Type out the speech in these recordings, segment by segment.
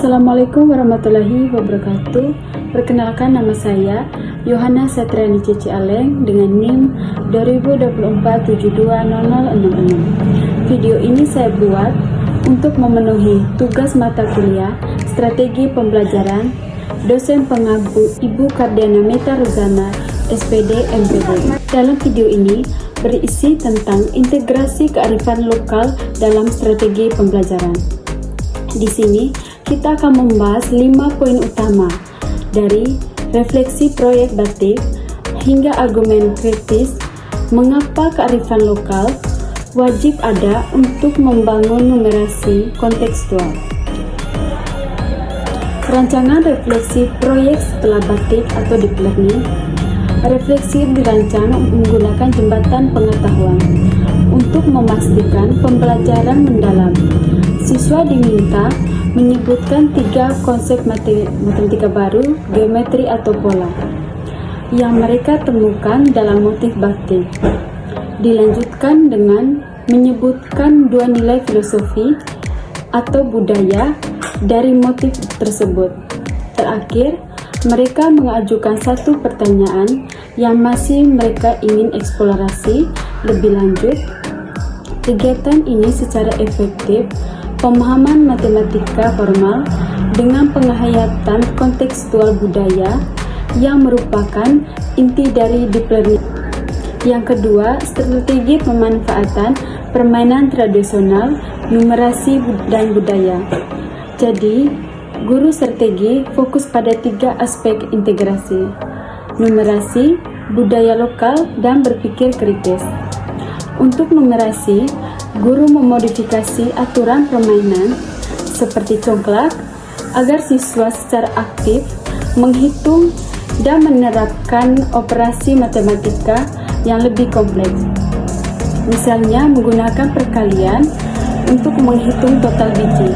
Assalamualaikum warahmatullahi wabarakatuh. Perkenalkan, nama saya Yohana Satriani Cici Aleng dengan NIM 2024720066. Video ini saya buat untuk memenuhi tugas mata kuliah Strategi Pembelajaran dosen pengabu Ibu Kardiana Meta Ruzana, SPD MPD. Dalam video ini berisi tentang integrasi kearifan lokal dalam strategi pembelajaran. Di sini kita akan membahas 5 poin utama, dari refleksi proyek batik hingga argumen kritis mengapa kearifan lokal wajib ada untuk membangun numerasi kontekstual. Rancangan refleksi proyek setelah batik atau deep learning. Refleksi dirancang menggunakan jembatan pengetahuan untuk memastikan pembelajaran mendalam. Siswa diminta menyebutkan 3 konsep matematika baru, geometri atau pola, yang mereka temukan dalam motif batik. Dilanjutkan dengan menyebutkan 2 nilai filosofi atau budaya dari motif tersebut. Terakhir, mereka mengajukan 1 pertanyaan yang masih mereka ingin eksplorasi lebih lanjut. Kegiatan ini secara efektif pemahaman matematika formal dengan penghayatan kontekstual budaya yang merupakan inti dari deep learning. Yang kedua, strategi pemanfaatan permainan tradisional, numerasi dan budaya. Jadi, guru strategi fokus pada 3 aspek integrasi: numerasi, budaya lokal, dan berpikir kritis. Untuk numerasi, guru memodifikasi aturan permainan seperti congklak agar siswa secara aktif menghitung dan menerapkan operasi matematika yang lebih kompleks. Misalnya menggunakan perkalian untuk menghitung total biji.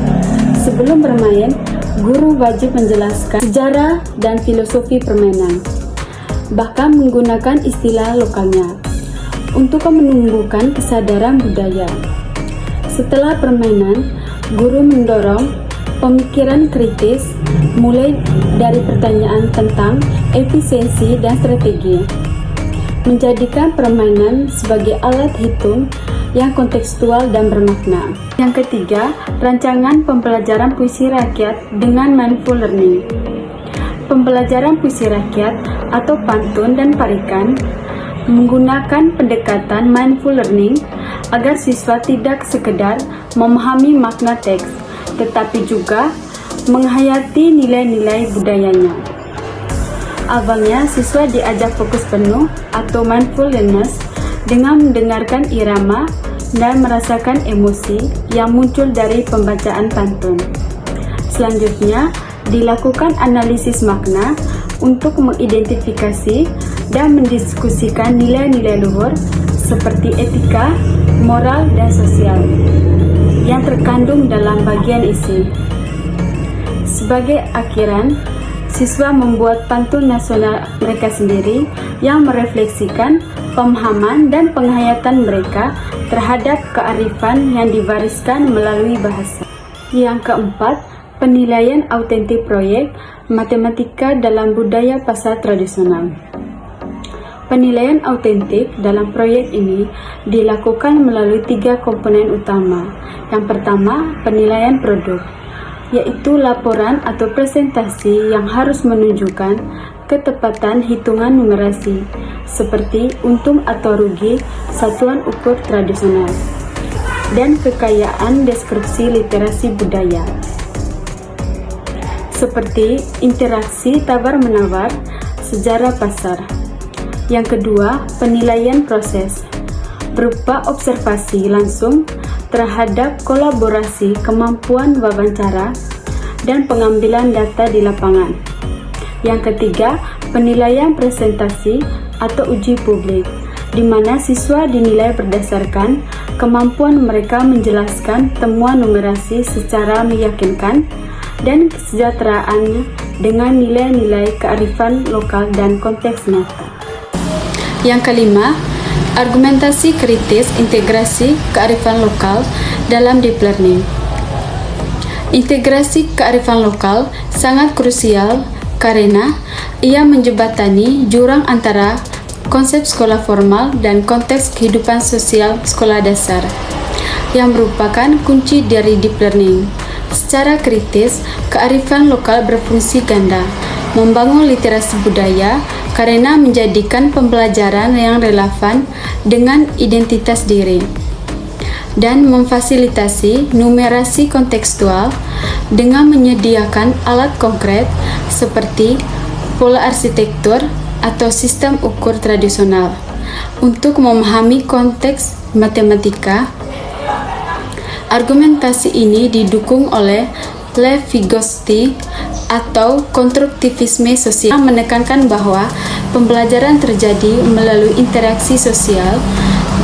Sebelum bermain, guru wajib menjelaskan sejarah dan filosofi permainan, bahkan menggunakan istilah lokalnya untuk menumbuhkan kesadaran budaya. Setelah permainan, guru mendorong pemikiran kritis mulai dari pertanyaan tentang efisiensi dan strategi, menjadikan permainan sebagai alat hitung yang kontekstual dan bermakna. Yang ketiga, rancangan pembelajaran puisi rakyat dengan mindful learning. Pembelajaran puisi rakyat atau pantun dan parikan menggunakan pendekatan mindful learning agar siswa tidak sekedar memahami makna teks, tetapi juga menghayati nilai-nilai budayanya. Awalnya, siswa diajak fokus penuh atau mindfulness dengan mendengarkan irama dan merasakan emosi yang muncul dari pembacaan pantun. Selanjutnya, dilakukan analisis makna untuk mengidentifikasi dan mendiskusikan nilai-nilai luhur seperti etika, moral, dan sosial yang terkandung dalam bagian isi. Sebagai akhiran, siswa membuat pantun nasional mereka sendiri yang merefleksikan pemahaman dan penghayatan mereka terhadap kearifan yang diwariskan melalui bahasa. Yang keempat, penilaian autentik proyek matematika dalam budaya pasar tradisional. Penilaian autentik dalam proyek ini dilakukan melalui 3 komponen utama. Yang pertama, penilaian produk, yaitu laporan atau presentasi yang harus menunjukkan ketepatan hitungan numerasi, seperti untung atau rugi satuan ukur tradisional, dan kekayaan deskripsi literasi budaya, seperti interaksi tawar-menawar, sejarah pasar. Yang kedua, penilaian proses, berupa observasi langsung terhadap kolaborasi, kemampuan wawancara, dan pengambilan data di lapangan. Yang ketiga, penilaian presentasi atau uji publik, di mana siswa dinilai berdasarkan kemampuan mereka menjelaskan temuan numerasi secara meyakinkan dan kesejahteraannya dengan nilai-nilai kearifan lokal dan konteks nyata. Yang kelima, argumentasi kritis integrasi kearifan lokal dalam deep learning. Integrasi kearifan lokal sangat krusial karena ia menjembatani jurang antara konsep sekolah formal dan konteks kehidupan sosial sekolah dasar, yang merupakan kunci dari deep learning. Secara kritis, kearifan lokal berfungsi ganda, membangun literasi budaya karena menjadikan pembelajaran yang relevan dengan identitas diri, dan memfasilitasi numerasi kontekstual dengan menyediakan alat konkret seperti pola arsitektur atau sistem ukur tradisional untuk memahami konteks matematika. Argumentasi ini didukung oleh Lev Vygotsky atau konstruktivisme sosial yang menekankan bahwa pembelajaran terjadi melalui interaksi sosial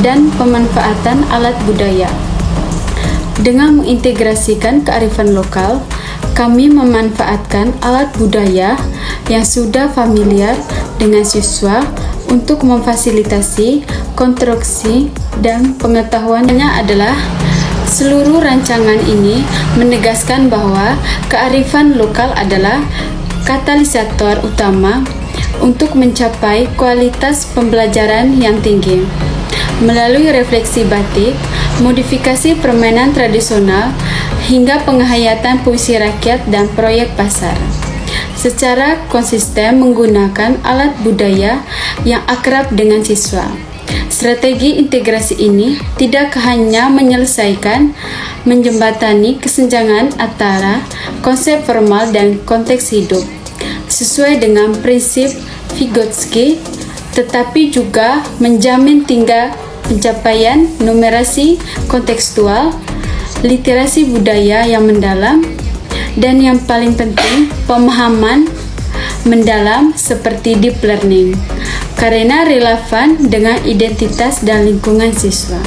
dan pemanfaatan alat budaya. Dengan mengintegrasikan kearifan lokal, kami memanfaatkan alat budaya yang sudah familiar dengan siswa untuk memfasilitasi konstruksi dan pengetahuannya adalah seluruh rancangan ini menegaskan bahwa kearifan lokal adalah katalisator utama untuk mencapai kualitas pembelajaran yang tinggi. Melalui refleksi batik, modifikasi permainan tradisional, hingga penghayatan puisi rakyat dan proyek pasar, secara konsisten menggunakan alat budaya yang akrab dengan siswa. Strategi integrasi ini tidak hanya menyelesaikan menjembatani kesenjangan antara konsep formal dan konteks hidup sesuai dengan prinsip Vygotsky, tetapi juga menjamin tingkat pencapaian numerasi kontekstual, literasi budaya yang mendalam, dan yang paling penting, pemahaman mendalam seperti deep learning, karena relevan dengan identitas dan lingkungan siswa.